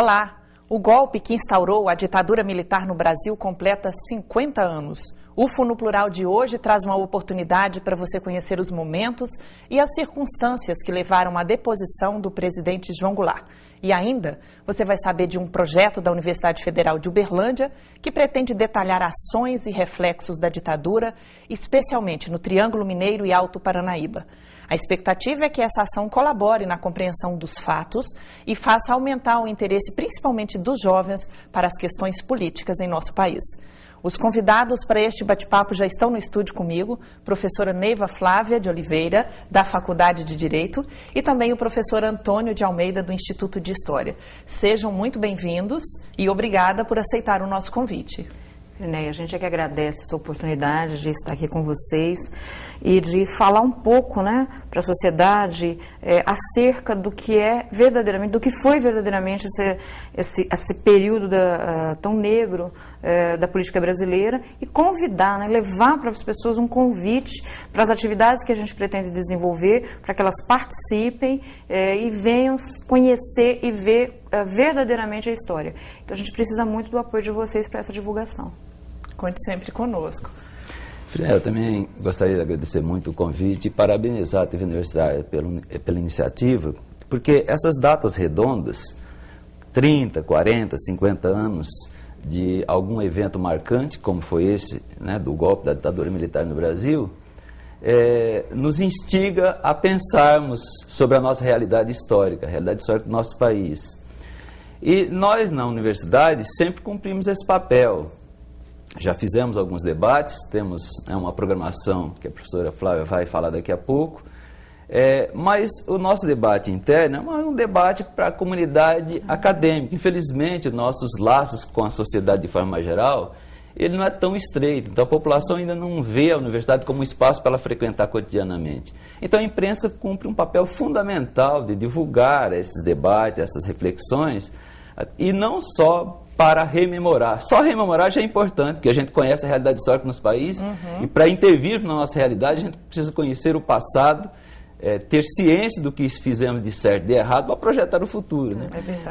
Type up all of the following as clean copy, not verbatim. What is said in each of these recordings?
Olá! O golpe que instaurou a ditadura militar no Brasil completa 50 anos. UFO no Plural de hoje traz uma oportunidade para você conhecer os momentos e as circunstâncias que levaram à deposição do presidente João Goulart. E ainda, você vai saber de um projeto da Universidade Federal de Uberlândia que pretende detalhar ações e reflexos da ditadura, especialmente no Triângulo Mineiro e Alto Paranaíba. A expectativa é que essa ação colabore na compreensão dos fatos e faça aumentar o interesse, principalmente dos jovens, para as questões políticas em nosso país. Os convidados para este bate-papo já estão no estúdio comigo, professora Neiva Flávia de Oliveira, da Faculdade de Direito, e também o professor Antônio de Almeida, do Instituto de História. Sejam muito bem-vindos e obrigada por aceitar o nosso convite. A gente é que agradece essa oportunidade de estar aqui com vocês e de falar um pouco, para a sociedade acerca do que é verdadeiramente, do que foi verdadeiramente esse período tão negro da política brasileira e convidar, levar para as pessoas um convite para as atividades que a gente pretende desenvolver, para que elas participem e venham conhecer e ver verdadeiramente a história. Então a gente precisa muito do apoio de vocês para essa divulgação. Conte sempre conosco. Eu também gostaria de agradecer muito o convite e parabenizar a TV Universitária pela iniciativa, porque essas datas redondas, 30, 40, 50 anos de algum evento marcante, como foi esse, do golpe da ditadura militar no Brasil, nos instiga a pensarmos sobre a nossa realidade histórica, a realidade histórica do nosso país. E nós, na universidade, sempre cumprimos esse papel. Já fizemos alguns debates, temos uma programação que a professora Flávia vai falar daqui a pouco, mas o nosso debate interno é um debate para a comunidade acadêmica. Infelizmente, os nossos laços com a sociedade de forma mais geral, ele não é tão estreito, então a população ainda não vê a universidade como um espaço para ela frequentar cotidianamente. Então a imprensa cumpre um papel fundamental de divulgar esses debates, essas reflexões, e não só para rememorar. Só rememorar já é importante, porque a gente conhece a realidade histórica nos países, e para intervir na nossa realidade, a gente precisa conhecer o passado, ter ciência do que fizemos de certo e de errado para projetar o futuro.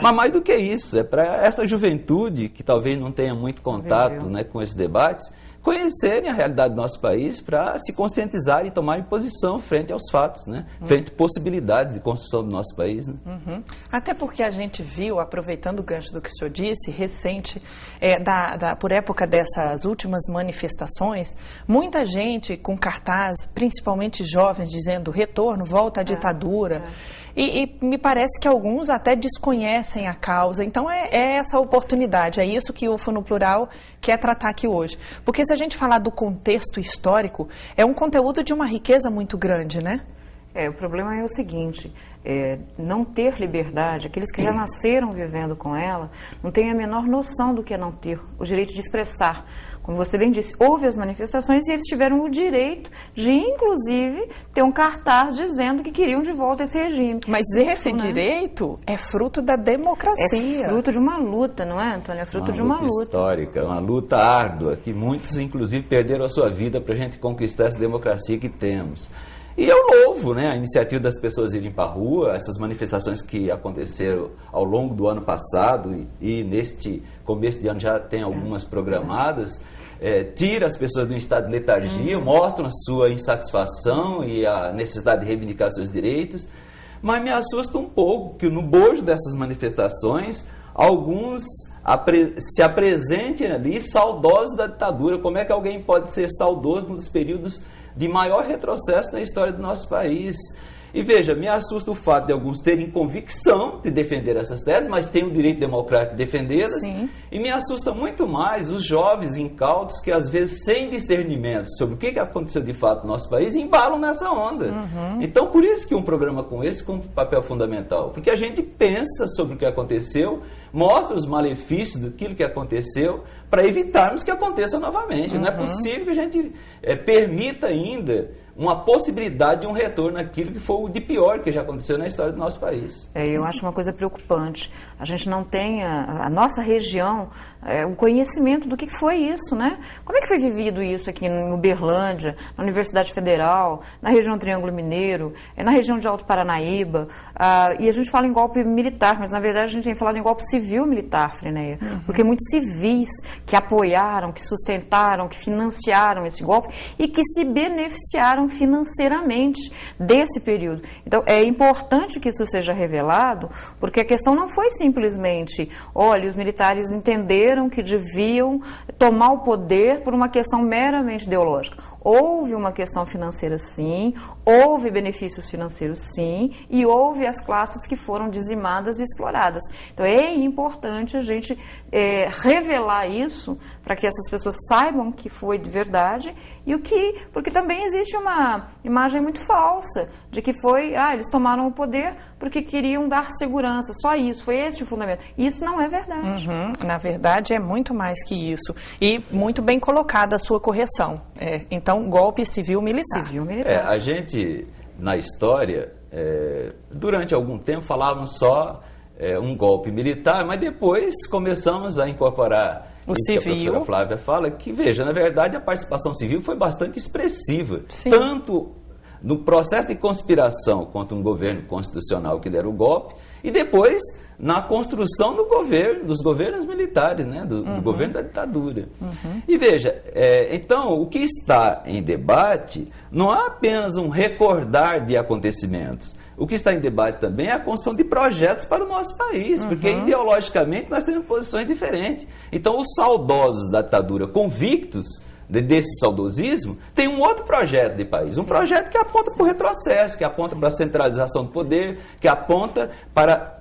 Mas mais do que isso, é para essa juventude, que talvez não tenha muito contato com esses debates, conhecerem a realidade do nosso país para se conscientizar e tomarem posição frente aos fatos, frente a possibilidades de construção do nosso país. Até porque a gente viu, aproveitando o gancho do que o senhor disse, recente, por época dessas últimas manifestações, muita gente com cartaz, principalmente jovens, dizendo retorno, volta à ditadura. E me parece que alguns até desconhecem a causa. Então é essa oportunidade, é isso que o UFO no Plural quer tratar aqui hoje. Porque se a gente falar do contexto histórico, é um conteúdo de uma riqueza muito grande, O problema é o seguinte, não ter liberdade, aqueles que já nasceram vivendo com ela, não têm a menor noção do que é não ter o direito de expressar. Como você bem disse, houve as manifestações e eles tiveram o direito de, inclusive, ter um cartaz dizendo que queriam de volta esse regime. Mas esse direito é fruto da democracia. É fruto de uma luta, não é, Antônio? É fruto de uma luta histórica, uma luta árdua, que muitos, inclusive, perderam a sua vida para a gente conquistar essa democracia que temos. E eu louvo a iniciativa das pessoas irem para a rua, essas manifestações que aconteceram ao longo do ano passado e neste começo de ano já tem algumas programadas, tira as pessoas de um estado de letargia, mostram a sua insatisfação e a necessidade de reivindicar seus direitos, mas me assusta um pouco que no bojo dessas manifestações, alguns se apresentem ali saudosos da ditadura. Como é que alguém pode ser saudoso nos períodos de maior retrocesso na história do nosso país? E veja, me assusta o fato de alguns terem convicção de defender essas teses, mas têm o direito democrático de defendê-las. E me assusta muito mais os jovens incautos que, às vezes, sem discernimento sobre o que aconteceu de fato no nosso país, embalam nessa onda. Então, por isso que um programa como esse cumpre um papel fundamental, porque a gente pensa sobre o que aconteceu, mostra os malefícios daquilo que aconteceu, para evitarmos que aconteça novamente. Não é possível que a gente permita ainda uma possibilidade de um retorno àquilo que foi o de pior que já aconteceu na história do nosso país. Eu acho uma coisa preocupante. A gente não tem, a nossa região, o conhecimento do que foi isso, né? Como é que foi vivido isso aqui em Uberlândia, na Universidade Federal, na região do Triângulo Mineiro, na região de Alto Paranaíba? E a gente fala em golpe militar, mas na verdade a gente tem falado em golpe civil-militar, Frineia, porque muitos civis que apoiaram, que sustentaram, que financiaram esse golpe e que se beneficiaram financeiramente desse período. Então, é importante que isso seja revelado, porque a questão não foi simplesmente, olha, os militares entenderam que deviam tomar o poder por uma questão meramente ideológica. Houve uma questão financeira, sim, houve benefícios financeiros, sim, e houve as classes que foram dizimadas e exploradas. Então, é importante a gente revelar isso para que essas pessoas saibam que foi de verdade e porque também existe uma imagem muito falsa de que foi, eles tomaram o poder porque queriam dar segurança, só isso, foi esse o fundamento. Isso não é verdade. Na verdade, é muito mais que isso. E muito bem colocada a sua correção. Então, golpe civil-militar. Civil-militar. A gente, na história, durante algum tempo falávamos só um golpe militar, mas depois começamos a incorporar o isso civil. Que a professora Flávia fala, que veja, na verdade a participação civil foi bastante expressiva, Sim. tanto no processo de conspiração contra um governo constitucional que dera o golpe, e depois na construção dos governos militares, né, do governo da ditadura. E veja, então o que está em debate não é apenas um recordar de acontecimentos. O que está em debate também é a construção de projetos para o nosso país, porque ideologicamente nós temos posições diferentes. Então os saudosos da ditadura, convictos desse saudosismo, tem um outro projeto de país, um projeto que aponta para o retrocesso, que aponta para a centralização do poder, que aponta para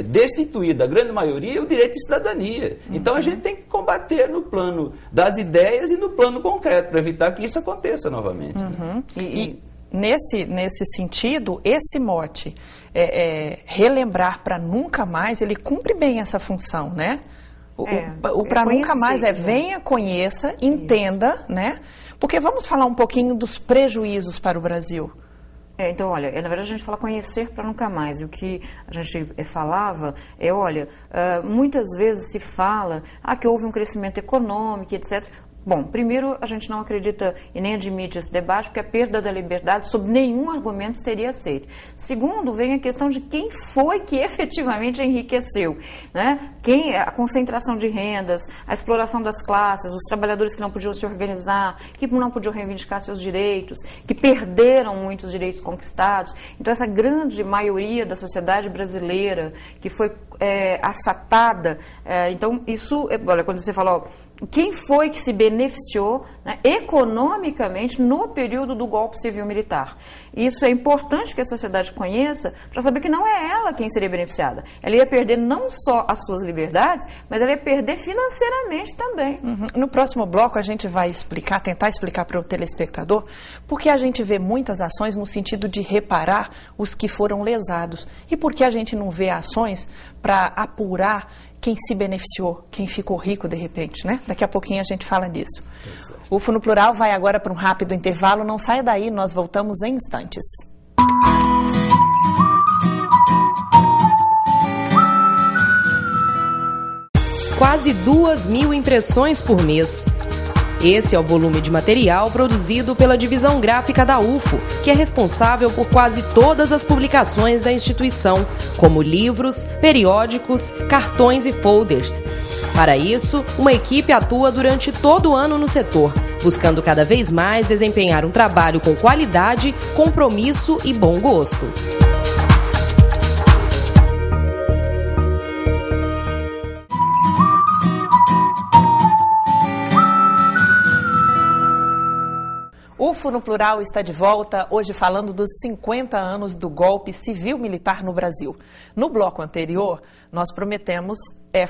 destituir da grande maioria o direito de cidadania. Então a gente tem que combater no plano das ideias e no plano concreto, para evitar que isso aconteça novamente. E nesse sentido, esse mote, relembrar para nunca mais, ele cumpre bem essa função, né? O para nunca mais venha, conheça, entenda, né? Porque vamos falar um pouquinho dos prejuízos para o Brasil. Então, olha, na verdade a gente fala conhecer para nunca mais. E o que a gente falava olha, muitas vezes se fala que houve um crescimento econômico, etc. Bom, primeiro, a gente não acredita e nem admite esse debate, porque a perda da liberdade, sob nenhum argumento, seria aceita. Segundo, vem a questão de quem foi que efetivamente enriqueceu, né? A concentração de rendas, a exploração das classes, os trabalhadores que não podiam se organizar, que não podiam reivindicar seus direitos, que perderam muitos direitos conquistados. Então, essa grande maioria da sociedade brasileira que foi achatada, então, isso, olha, quando você fala, quem foi que se beneficiou, né, economicamente no período do golpe civil-militar. Isso é importante que a sociedade conheça para saber que não é ela quem seria beneficiada. Ela ia perder não só as suas liberdades, mas ela ia perder financeiramente também. No próximo bloco a gente vai tentar explicar para o telespectador porque a gente vê muitas ações no sentido de reparar os que foram lesados e por que a gente não vê ações para apurar quem se beneficiou, quem ficou rico de repente, né? Daqui a pouquinho a gente fala disso. UFO no Plural vai agora para um rápido intervalo, não saia daí, nós voltamos em instantes. Quase 2.000 impressões por mês. Esse é o volume de material produzido pela divisão gráfica da UFO, que é responsável por quase todas as publicações da instituição, como livros, periódicos, cartões e folders. Para isso, uma equipe atua durante todo o ano no setor, buscando cada vez mais desempenhar um trabalho com qualidade, compromisso e bom gosto. UFO no Plural está de volta, hoje falando dos 50 anos do golpe civil-militar no Brasil. No bloco anterior, nós prometemos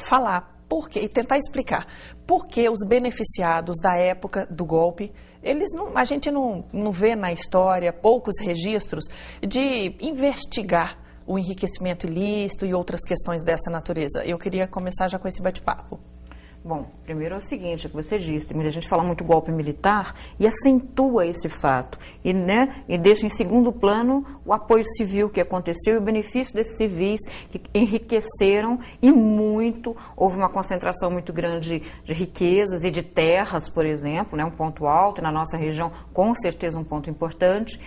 falar por quê e tentar explicar por que os beneficiados da época do golpe, a gente não vê na história poucos registros de investigar o enriquecimento ilícito e outras questões dessa natureza. Eu queria começar já com esse bate-papo. Bom, primeiro é o seguinte, é que você disse, muita gente fala muito golpe militar e acentua esse fato e deixa em segundo plano o apoio civil que aconteceu e o benefício desses civis que enriqueceram e muito, houve uma concentração muito grande de riquezas e de terras, por exemplo, um ponto alto, e na nossa região com certeza um ponto importante,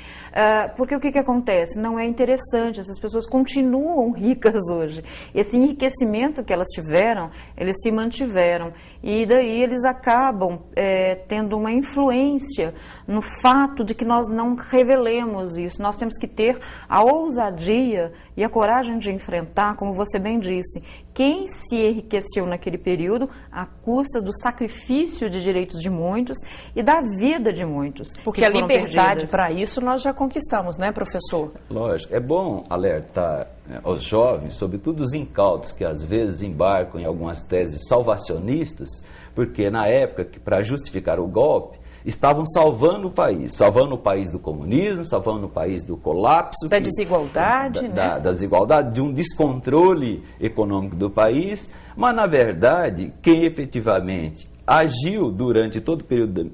porque o que acontece? Não é interessante, essas pessoas continuam ricas hoje, esse enriquecimento que elas tiveram, eles se mantiveram. E daí eles acabam tendo uma influência no fato de que nós não revelemos isso. Nós temos que ter a ousadia e a coragem de enfrentar, como você bem disse, quem se enriqueceu naquele período à custa do sacrifício de direitos de muitos e da vida de muitos. Porque a liberdade para isso nós já conquistamos, né, professor? Lógico. É bom alertar aos jovens, sobretudo os incautos que às vezes embarcam em algumas teses salvacionistas, porque na época que para justificar o golpe, estavam salvando o país do comunismo, salvando o país do colapso. Da desigualdade, né? Da desigualdade, de um descontrole econômico do país, mas na verdade, quem efetivamente agiu durante todo o período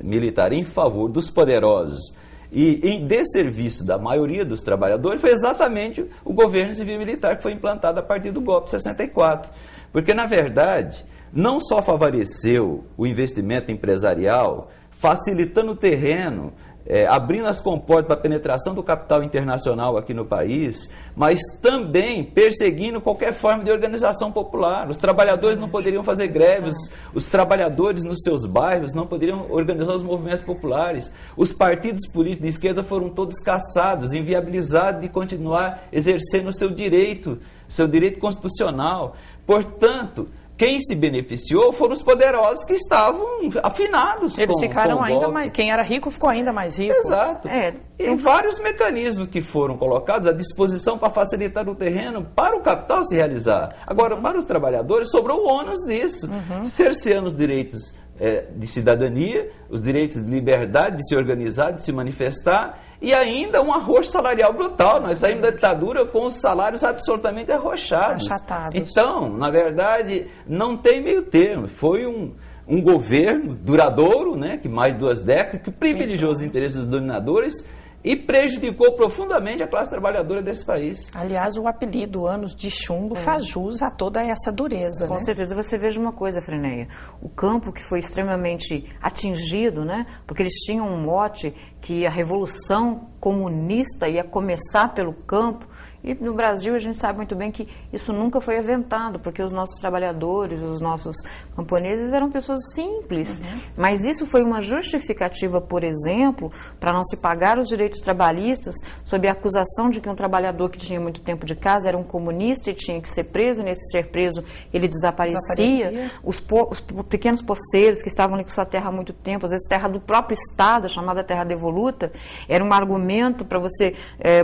militar em favor dos poderosos e em desserviço da maioria dos trabalhadores foi exatamente o governo civil-militar que foi implantado a partir do golpe de 64. Porque, na verdade, não só favoreceu o investimento empresarial, facilitando o terreno, abrindo as comportas para a penetração do capital internacional aqui no país, mas também perseguindo qualquer forma de organização popular. Os trabalhadores não poderiam fazer greves, os trabalhadores nos seus bairros não poderiam organizar os movimentos populares. Os partidos políticos de esquerda foram todos caçados, inviabilizados de continuar exercendo o seu direito constitucional. Portanto, quem se beneficiou foram os poderosos que estavam afinados. Eles ficaram ainda mais. Quem era rico ficou ainda mais rico. Exato. E vários mecanismos que foram colocados à disposição para facilitar o terreno para o capital se realizar. Agora, para os trabalhadores, sobrou o ônus disso, cerceando os direitos de cidadania, os direitos de liberdade de se organizar, de se manifestar, e ainda um arroxo salarial brutal. Nós saímos da ditadura com os salários absolutamente arrochados. Então, na verdade, não tem meio termo. Foi um governo duradouro, que mais de 2 décadas, que privilegiou os interesses dos dominadores e prejudicou profundamente a classe trabalhadora desse país. Aliás, o apelido Anos de Chumbo faz jus a toda essa dureza. Com certeza. Você veja uma coisa, Freneia, o campo que foi extremamente atingido, porque eles tinham um mote que a revolução comunista ia começar pelo campo. E no Brasil a gente sabe muito bem que isso nunca foi aventado, porque os nossos trabalhadores, os nossos camponeses eram pessoas simples. Mas isso foi uma justificativa, por exemplo, para não se pagar os direitos trabalhistas sob a acusação de que um trabalhador que tinha muito tempo de casa era um comunista e tinha que ser preso, e nesse ser preso ele desaparecia. Os pequenos poceiros que estavam ali com sua terra há muito tempo, às vezes terra do próprio Estado, chamada terra devoluta, era um argumento para você,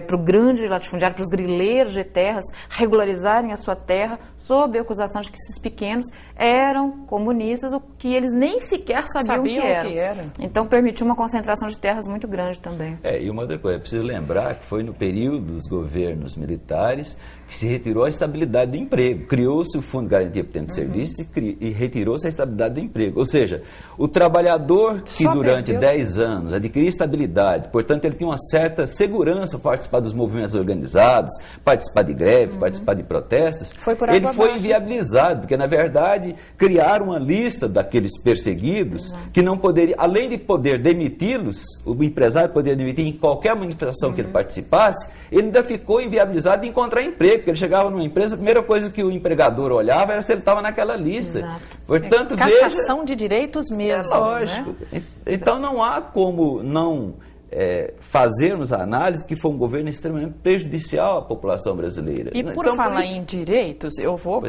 para o grande latifundiário, para os grileiros de terras regularizarem a sua terra sob a acusação de que esses pequenos eram comunistas, o que eles nem sequer sabiam o que era. Então permitiu uma concentração de terras muito grande também. E uma outra coisa, é preciso lembrar que foi no período dos governos militares que se retirou a estabilidade do emprego. Criou-se o Fundo de Garantia por Tempo de Serviço e retirou-se a estabilidade do emprego. Ou seja, o trabalhador que durante 10 anos adquiria estabilidade, portanto ele tinha uma certa segurança para participar dos movimentos organizados, participar de greve, participar de protestos, ele foi inviabilizado, porque na verdade criaram uma lista daqueles perseguidos que não poderia, além de poder demiti-los, o empresário poderia demitir em qualquer manifestação que ele participasse, ele ainda ficou inviabilizado de encontrar emprego, porque ele chegava numa empresa, a primeira coisa que o empregador olhava era se ele estava naquela lista. Portanto, cassação de direitos mesmo. Lógico. Então não há como não fazermos a análise que foi um governo extremamente prejudicial à população brasileira. E por falar em direitos, eu vou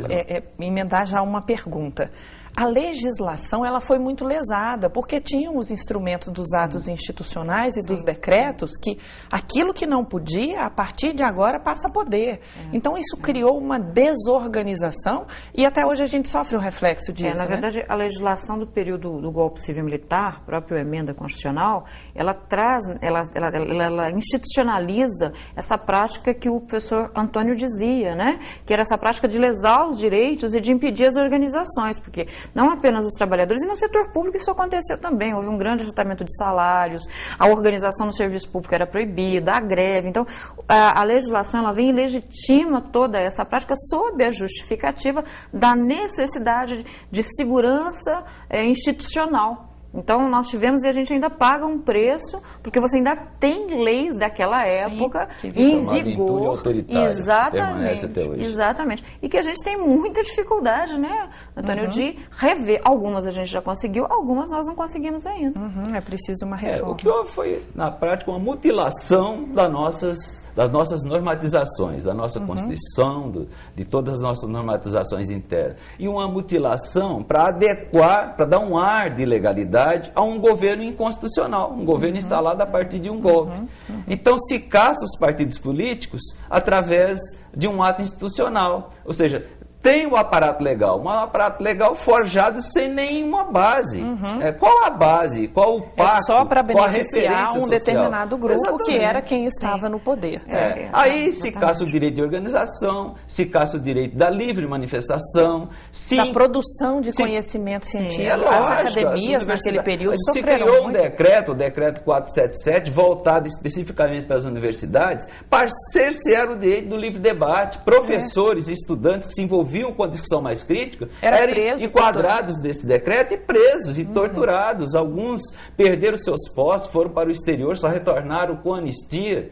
emendar já uma pergunta. A legislação ela foi muito lesada, porque tinham os instrumentos dos atos institucionais e dos decretos que aquilo que não podia, a partir de agora, passa a poder. Então, isso criou uma desorganização e até hoje a gente sofre o reflexo disso. Na verdade, a legislação do período do golpe civil-militar, a própria emenda constitucional, ela institucionaliza essa prática que o professor Antônio dizia, que era essa prática de lesar os direitos e de impedir as organizações, porque não apenas os trabalhadores, e no setor público isso aconteceu também, houve um grande ajustamento de salários, a organização no serviço público era proibida, a greve, então a legislação ela vem e legitima toda essa prática sob a justificativa da necessidade de segurança institucional. Então, nós tivemos e a gente ainda paga um preço, porque você ainda tem leis daquela época em vigor. Exatamente, até hoje. Exatamente. E que a gente tem muita dificuldade, né, Antônio, de rever. Algumas a gente já conseguiu, algumas nós não conseguimos ainda. É preciso uma reforma. O que houve foi, na prática, uma mutilação das nossas normatizações, da nossa Constituição, de todas as nossas normatizações internas. E uma mutilação para adequar, para dar um ar de legalidade a um governo inconstitucional, um governo instalado a partir de um golpe. Então, se caça os partidos políticos através de um ato institucional, ou seja, tem o aparato legal, um aparato legal forjado sem nenhuma base. Qual a base? Qual o pacto? É só para beneficiar um social? determinado grupo. Exatamente. Que era quem estava no poder. Aí se caça o direito de organização, se caça o direito da livre manifestação, da produção de conhecimento científico. As academias naquele período sofreram se criou muito. Um decreto, o decreto 477, voltado especificamente para as universidades, para cercear o direito do livre debate. Professores e estudantes que se envolviam com a discussão mais crítica eram enquadrados desse decreto e presos e torturados. Alguns perderam seus postos, foram para o exterior, só retornaram com anistia.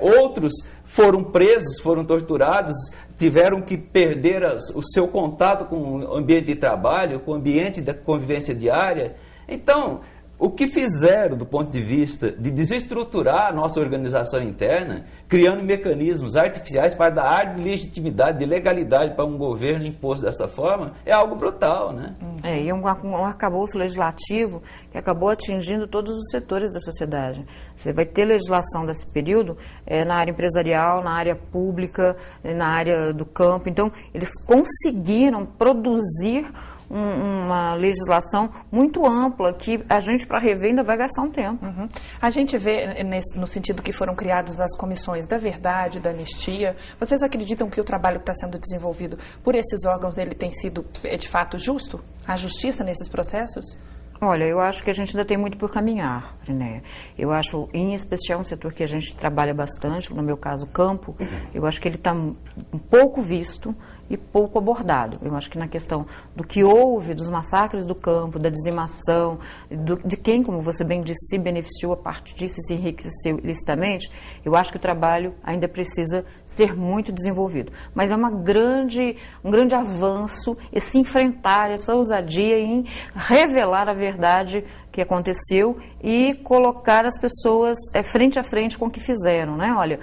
Outros foram presos, foram torturados, tiveram que perder o seu contato com o ambiente de trabalho, com o ambiente da convivência diária. Então, o que fizeram do ponto de vista de desestruturar a nossa organização interna, criando mecanismos artificiais para dar ar de legitimidade, de legalidade para um governo imposto dessa forma, é algo brutal, né? E um arcabouço legislativo que acabou atingindo todos os setores da sociedade. Você vai ter legislação desse período na área empresarial, na área pública, na área do campo. Então, eles conseguiram produzir uma legislação muito ampla que a gente, para rever, ainda vai gastar um tempo. A gente vê, no sentido que foram criadas as comissões da verdade, da anistia. Vocês acreditam que o trabalho que está sendo desenvolvido por esses órgãos ele tem sido, de fato, justo? A justiça nesses processos? Olha, eu acho que a gente ainda tem muito por caminhar, Rinéia. Eu acho, em especial, um setor que a gente trabalha bastante, no meu caso, o campo, eu acho que ele está um pouco visto e pouco abordado. Eu acho que na questão do que houve, dos massacres do campo, da dizimação, de quem, como você bem disse, se beneficiou a partir disso e se enriqueceu ilicitamente, eu acho que o trabalho ainda precisa ser muito desenvolvido. Mas é um grande avanço esse enfrentar, essa ousadia em revelar a verdade que aconteceu e colocar as pessoas frente a frente com o que fizeram, né? Olha,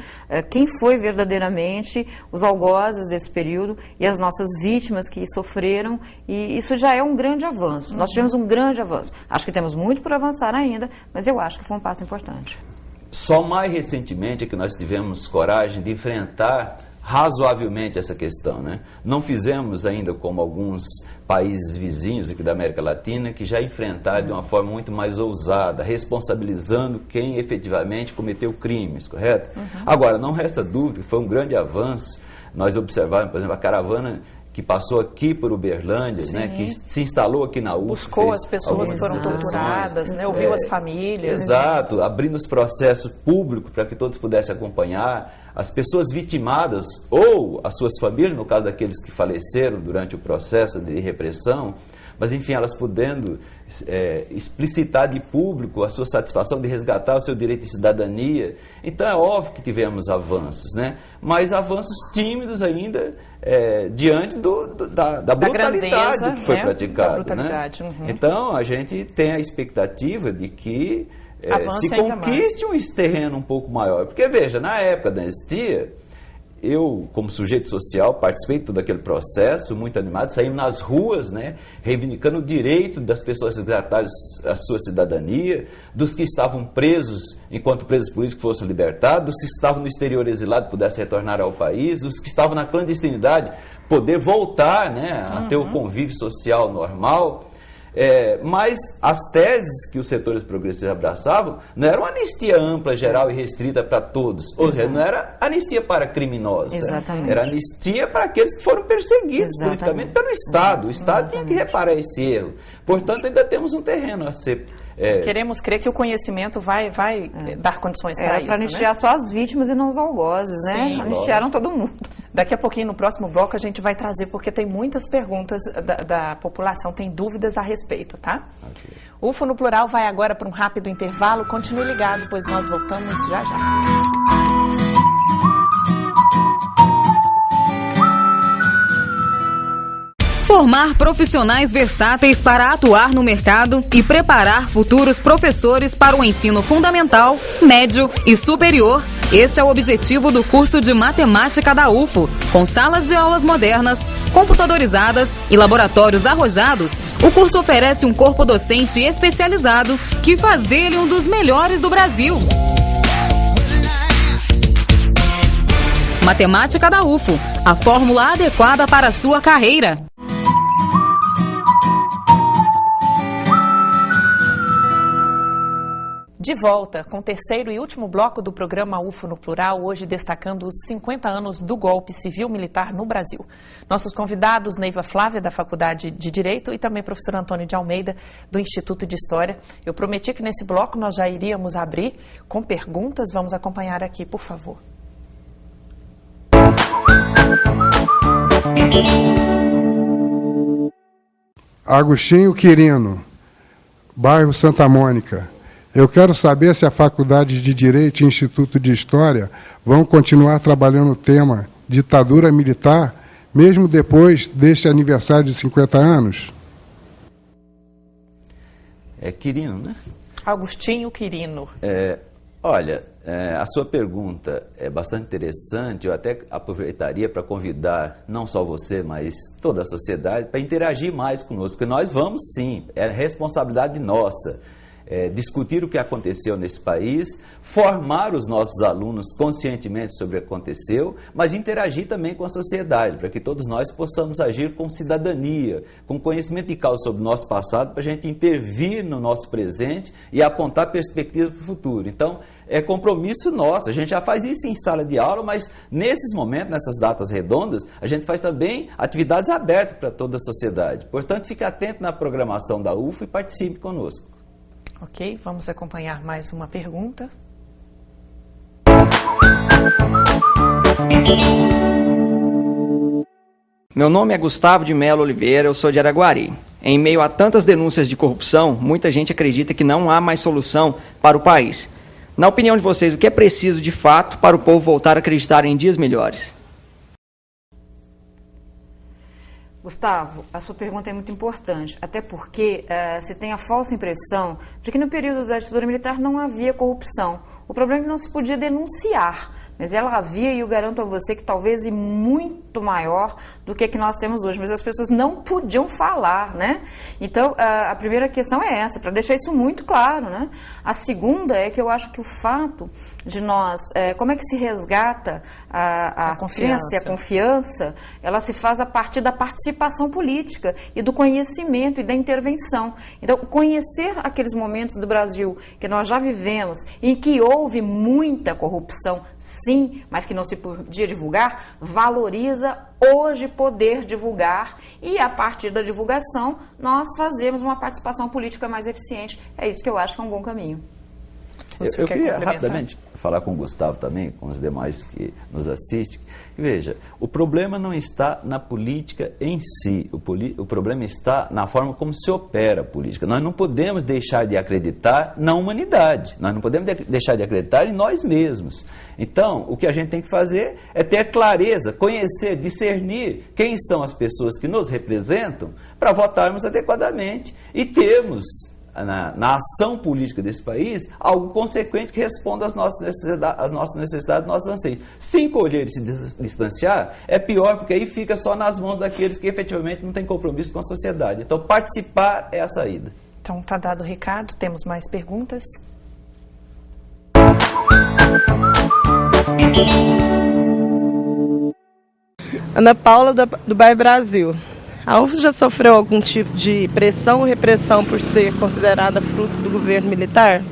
quem foi verdadeiramente os algozes desse período e as nossas vítimas que sofreram, e isso já é um grande avanço. Nós tivemos um grande avanço. Acho que temos muito por avançar ainda, mas eu acho que foi um passo importante. Só mais recentemente é que nós tivemos coragem de enfrentar razoavelmente essa questão, né? Não fizemos ainda como alguns países vizinhos aqui da América Latina, que já enfrentaram de uma forma muito mais ousada, responsabilizando quem efetivamente cometeu crimes, correto? Agora, não resta dúvida que foi um grande avanço. Nós observamos, por exemplo, a caravana que passou aqui por Uberlândia, né, que se instalou aqui na UF. Buscou as pessoas que foram torturadas, né, ouviu as famílias. Exato, abrindo os processos públicos para que todos pudessem acompanhar. As pessoas vitimadas, ou as suas famílias, no caso daqueles que faleceram durante o processo de repressão, mas enfim, elas podendo explicitar de público a sua satisfação de resgatar o seu direito de cidadania. Então é óbvio que tivemos avanços, né? Mas avanços tímidos ainda diante da brutalidade grandeza, que foi praticada. Né? Então a gente tem a expectativa de que se conquiste um terreno um pouco maior. Porque veja, na época da anistia, eu, como sujeito social, participei de todo aquele processo, muito animado, saímos nas ruas, né, reivindicando o direito das pessoas resgatarem a sua cidadania, dos que estavam presos, enquanto presos políticos fossem libertados, dos que estavam no exterior exilados pudessem retornar ao país, dos que estavam na clandestinidade poder voltar, né, a ter o convívio social normal. Mas as teses que os setores progressistas abraçavam não era uma anistia ampla, geral e restrita para todos. Ou seja, não era anistia para criminosos. Exatamente. Era anistia para aqueles que foram perseguidos politicamente pelo Estado. O Estado tinha que reparar esse erro. Portanto, ainda temos um terreno a ser... Queremos crer que o conhecimento vai dar condições para isso. Para anistiar, né? Só as vítimas e não os algozes, né? Sim, anistiaram todo mundo. Daqui a pouquinho, no próximo bloco, a gente vai trazer, porque tem muitas perguntas da população, tem dúvidas a respeito, tá? Okay. UFO no Plural vai agora para um rápido intervalo. Continue ligado, pois nós voltamos já já. Formar profissionais versáteis para atuar no mercado e preparar futuros professores para o ensino fundamental, médio e superior. Este é o objetivo do curso de Matemática da UFO. Com salas de aulas modernas, computadorizadas e laboratórios arrojados, o curso oferece um corpo docente especializado que faz dele um dos melhores do Brasil. Matemática da UFO, a fórmula adequada para a sua carreira. De volta com o terceiro e último bloco do programa UFO no Plural, hoje destacando os 50 anos do golpe civil-militar no Brasil. Nossos convidados, Neiva Flávia, da Faculdade de Direito, e também professor Antônio de Almeida, do Instituto de História. Eu prometi que nesse bloco nós já iríamos abrir com perguntas. Vamos acompanhar aqui, por favor. Agostinho Quirino, bairro Santa Mônica. Eu quero saber se a Faculdade de Direito e Instituto de História vão continuar trabalhando o tema ditadura militar, mesmo depois deste aniversário de 50 anos? Quirino, né? Agostinho Quirino. Olha, a sua pergunta é bastante interessante. Eu até aproveitaria para convidar não só você, mas toda a sociedade para interagir mais conosco, porque nós vamos sim, é responsabilidade nossa. Discutir o que aconteceu nesse país, formar os nossos alunos conscientemente sobre o que aconteceu, mas interagir também com a sociedade, para que todos nós possamos agir com cidadania, com conhecimento de causa sobre o nosso passado, para a gente intervir no nosso presente e apontar perspectivas para o futuro. Então, é compromisso nosso, a gente já faz isso em sala de aula, mas nesses momentos, nessas datas redondas, a gente faz também atividades abertas para toda a sociedade. Portanto, fique atento na programação da UFO e participe conosco. Ok, vamos acompanhar mais uma pergunta. Meu nome é Gustavo de Melo Oliveira, eu sou de Araguari. Em meio a tantas denúncias de corrupção, muita gente acredita que não há mais solução para o país. Na opinião de vocês, o que é preciso de fato para o povo voltar a acreditar em dias melhores? Gustavo, a sua pergunta é muito importante, até porque se tem a falsa impressão de que no período da ditadura militar não havia corrupção. O problema é que não se podia denunciar, mas ela havia, e eu garanto a você que talvez e muito maior do que nós temos hoje, mas as pessoas não podiam falar, né? Então, a primeira questão é essa, para deixar isso muito claro, né? A segunda é que eu acho que o fato de nós, como é que se resgata a crença e a confiança, ela se faz a partir da participação política e do conhecimento e da intervenção. Então, conhecer aqueles momentos do Brasil que nós já vivemos, em que houve muita corrupção, sim, mas que não se podia divulgar, valoriza hoje poder divulgar e, a partir da divulgação, nós fazemos uma participação política mais eficiente. É isso que eu acho que é um bom caminho. Eu queria rapidamente falar com o Gustavo também, com os demais que nos assistem. Veja, o problema não está na política em si, o problema está na forma como se opera a política. Nós não podemos deixar de acreditar na humanidade, nós não podemos deixar de acreditar em nós mesmos. Então, o que a gente tem que fazer é ter clareza, conhecer, discernir quem são as pessoas que nos representam para votarmos adequadamente e termos na ação política desse país, algo consequente que responda às nossas necessidades, nossos anseios. Se encolher e se distanciar, é pior, porque aí fica só nas mãos daqueles que efetivamente não têm compromisso com a sociedade. Então, participar é a saída. Então, está dado o recado. Temos mais perguntas? Ana Paula, do bairro Brasil. A UF já sofreu algum tipo de pressão ou repressão por ser considerada fruto do governo militar?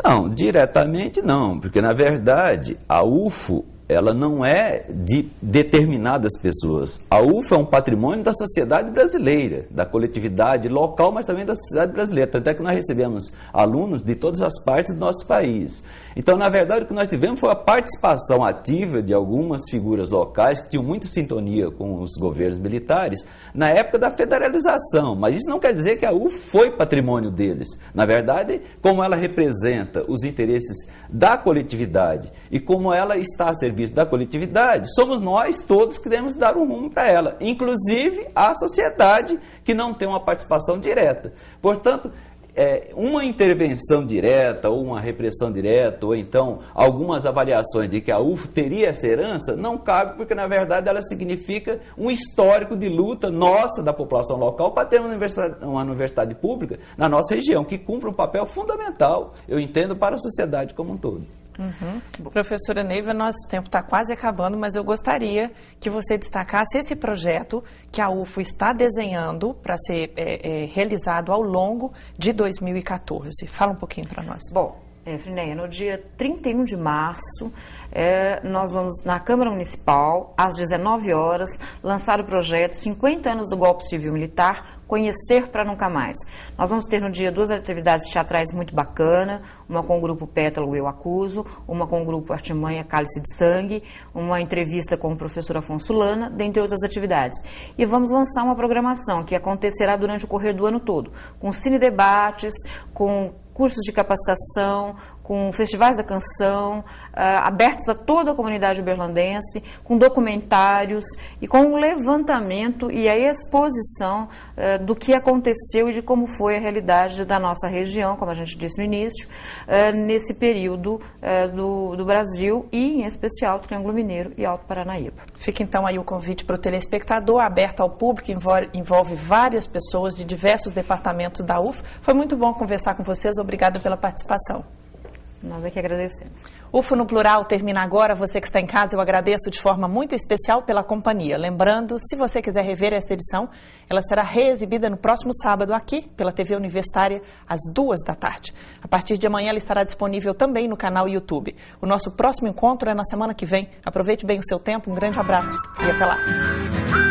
Não, diretamente não, porque na verdade a UFO ela não é de determinadas pessoas. A UFO é um patrimônio da sociedade brasileira, da coletividade local, mas também da sociedade brasileira. Tanto é que nós recebemos alunos de todas as partes do nosso país. Então, na verdade, o que nós tivemos foi a participação ativa de algumas figuras locais que tinham muita sintonia com os governos militares na época da federalização. Mas isso não quer dizer que a UFO foi patrimônio deles. Na verdade, como ela representa os interesses da coletividade e como ela está a serviço da coletividade, somos nós todos que devemos dar um rumo para ela, inclusive a sociedade que não tem uma participação direta. Portanto, uma intervenção direta ou uma repressão direta ou então algumas avaliações de que a UFO teria essa herança não cabe, porque na verdade ela significa um histórico de luta nossa, da população local, para ter uma universidade pública na nossa região, que cumpre um papel fundamental, eu entendo, para a sociedade como um todo. Professora Neiva, nosso tempo está quase acabando, mas eu gostaria que você destacasse esse projeto que a UFO está desenhando para ser realizado ao longo de 2014. Fala um pouquinho para nós. Bom, Frineia, no dia 31 de março, nós vamos na Câmara Municipal, às 19 horas, lançar o projeto 50 anos do golpe civil-militar, Conhecer para Nunca Mais. Nós vamos ter no dia 2 atividades teatrais muito bacanas, uma com o grupo Pétalo Eu Acuso, uma com o grupo Artimanha Cálice de Sangue, uma entrevista com o professor Afonso Lana, dentre outras atividades. E vamos lançar uma programação que acontecerá durante o correr do ano todo, com cine-debates, com cursos de capacitação, com festivais da canção, abertos a toda a comunidade uberlandense, com documentários e com o levantamento e a exposição do que aconteceu e de como foi a realidade da nossa região, como a gente disse no início, nesse período do Brasil e, em especial, Triângulo Mineiro e Alto Paranaíba. Fica então aí o convite para o telespectador, aberto ao público, envolve várias pessoas de diversos departamentos da UFO. Foi muito bom conversar com vocês, obrigada pela participação. Nós é que agradecemos. UFO no Plural termina agora. Você que está em casa, eu agradeço de forma muito especial pela companhia. Lembrando, se você quiser rever esta edição, ela será reexibida no próximo sábado aqui, pela TV Universitária, às 14h. A partir de amanhã ela estará disponível também no canal YouTube. O nosso próximo encontro é na semana que vem. Aproveite bem o seu tempo, um grande abraço e até lá.